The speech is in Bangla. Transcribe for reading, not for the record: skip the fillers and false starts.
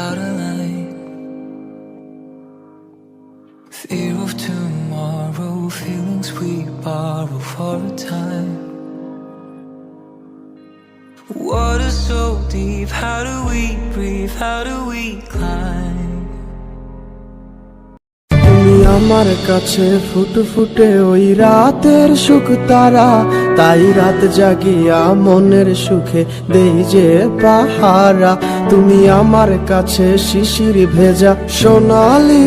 out of line. Fear of tomorrow, feelings we borrow for a time. Water so deep, how do we breathe, how do we climb? তুমি আমার কাছে ফুটফুটে ওই রাতের সুখ তারা, তাই রাত জাগিয়া মনের সুখে দেই যে পাহারা। তুমি আমার কাছে শিশির ভেজা সোনালি